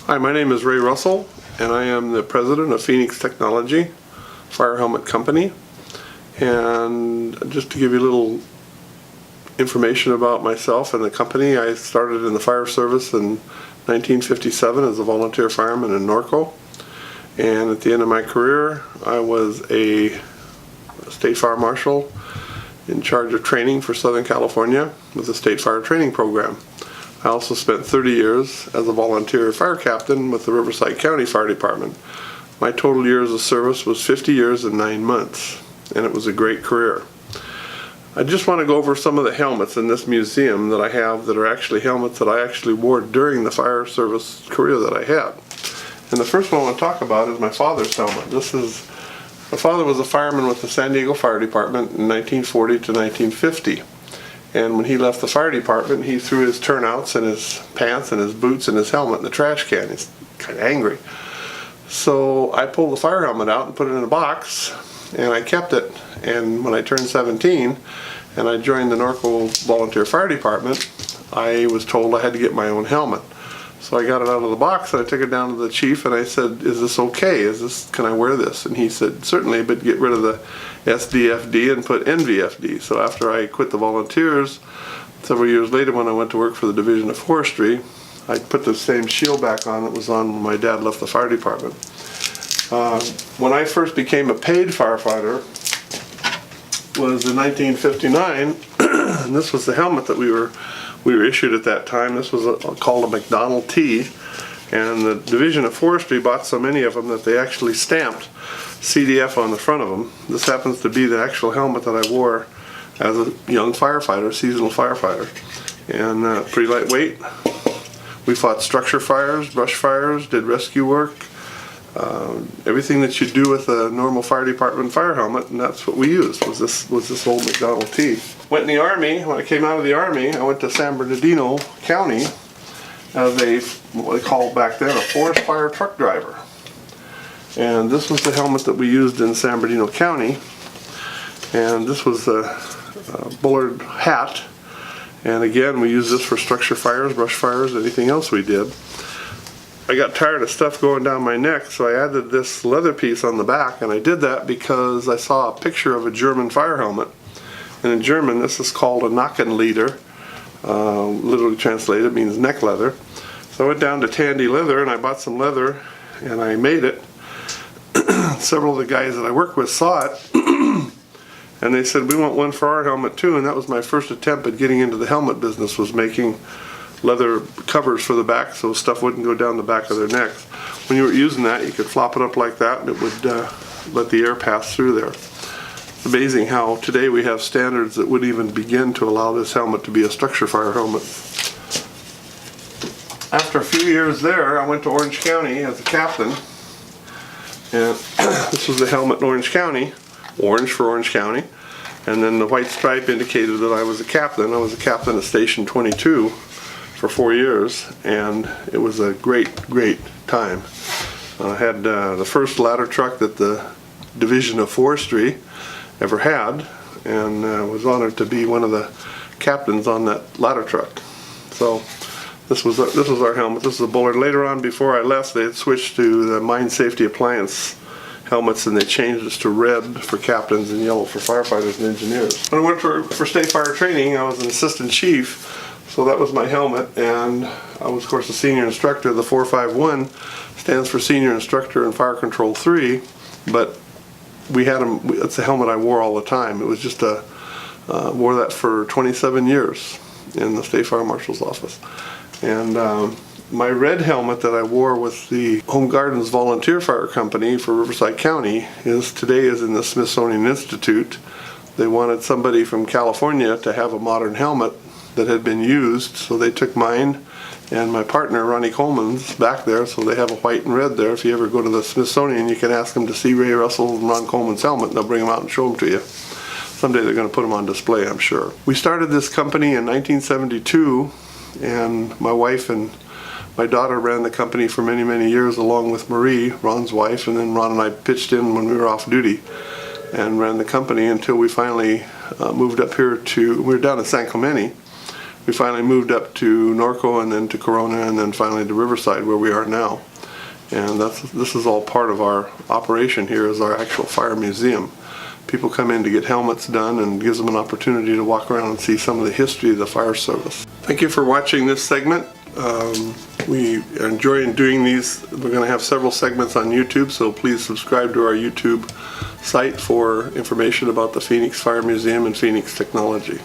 Hi, my name is Ray Russell, and I am the president of Phenix Technology Fire Helmet Company. And just to give you a little information about myself and the company, I started in the fire service in 1957 as a volunteer fireman in Norco. And at the end of my career, I was a state fire marshal in charge of training for Southern California with the State Fire Training Program. I also spent 30 years as a volunteer fire captain with the Riverside County Fire Department. My total years of service was 50 years and 9 months, and it was a great career. I just want to go over some of the helmets in this museum that I have that are actually helmets that I actually wore during the fire service career that I had. And the first one I want to talk about is my father's helmet. My father was a fireman with the San Diego Fire Department in 1940 to 1950. And when he left the fire department, he threw his turnouts and his pants and his boots and his helmet in the trash can. He's kind of angry. So I pulled the fire helmet out and put it in a box, and I kept it. And when I turned 17 and I joined the Norco Volunteer Fire Department, I was told I had to get my own helmet. So I got it out of the box and I took it down to the chief and I said, "Is this okay? Can I wear this?" And he said, "Certainly, but get rid of the SDFD and put NVFD." So after I quit the volunteers, several years later when I went to work for the Division of Forestry, I put the same shield back on that was on when my dad left the fire department. When I first became a paid firefighter was in 1959, and this was the helmet that we were issued at that time. This was called a McDonnell T, and the Division of Forestry bought so many of them that they actually stamped CDF on the front of them. This happens to be the actual helmet that I wore as a young firefighter, seasonal firefighter, and pretty lightweight. We fought structure fires, brush fires, did rescue work, everything that you do with a normal fire department fire helmet, and that's what we used, was this old McDonnell T. Went in the Army. When I came out of the Army, I went to San Bernardino County as what they called back then a forest fire truck driver. And this was the helmet that we used in San Bernardino County. And this was a Bullard hat. And again, we used this for structure fires, brush fires, anything else we did. I got tired of stuff going down my neck, so I added this leather piece on the back, and I did that because I saw a picture of a German fire helmet. And in German, this is called a Nackenleder. Literally translated, means neck leather. So I went down to Tandy Leather and I bought some leather and I made it. Several of the guys that I worked with saw it and they said, "We want one for our helmet too." And that was my first attempt at getting into the helmet business, was making leather covers for the back so stuff wouldn't go down the back of their necks. When you were using that, you could flop it up like that and it would let the air pass through there. It's amazing how today we have standards that wouldn't even begin to allow this helmet to be a structure fire helmet. After a few years there, I went to Orange County as a captain, and this was the helmet in Orange County, orange for Orange County, and then the white stripe indicated that I was a captain. I was a captain at Station 22 for 4 years, and it was a great time. I had the first ladder truck that the Division of Forestry ever had, and was honored to be one of the captains on that ladder truck. So this was our helmet. This is a Bullard. Later on, before I left, they had switched to the mine safety appliance helmets, and they changed us to red for captains and yellow for firefighters and engineers. When I went for state fire training, I was an assistant chief, so that was my helmet, and I was of course a senior instructor. The 451 stands for Senior Instructor in Fire Control 3, but we had them. It's a helmet I wore all the time. It was just wore that for 27 years in the State Fire Marshal's office. And my red helmet that I wore with the Home Gardens Volunteer Fire Company for Riverside County today is in the Smithsonian Institute. They wanted somebody from California to have a modern helmet that had been used, so they took mine and my partner Ronnie Coleman's back there, so they have a white and red there. If you ever go to the Smithsonian, you can ask them to see Ray Russell and Ron Coleman's helmet, and they'll bring them out and show them to you. Someday they're going to put them on display, I'm sure. We started this company in 1972, and my wife and my daughter ran the company for many years along with Marie, Ron's wife, and then Ron and I pitched in when we were off duty and ran the company until we finally moved up here we were down in San Clemente. we finally moved up to Norco and then to Corona and then finally to Riverside where we are now. And this is all part of our operation here is our actual fire museum. People come in to get helmets done and gives them an opportunity to walk around and see some of the history of the fire service. Thank you for watching this segment. We are enjoying doing these. We're going to have several segments on YouTube, so please subscribe to our YouTube site for information about the Phenix Fire Museum and Phenix technology.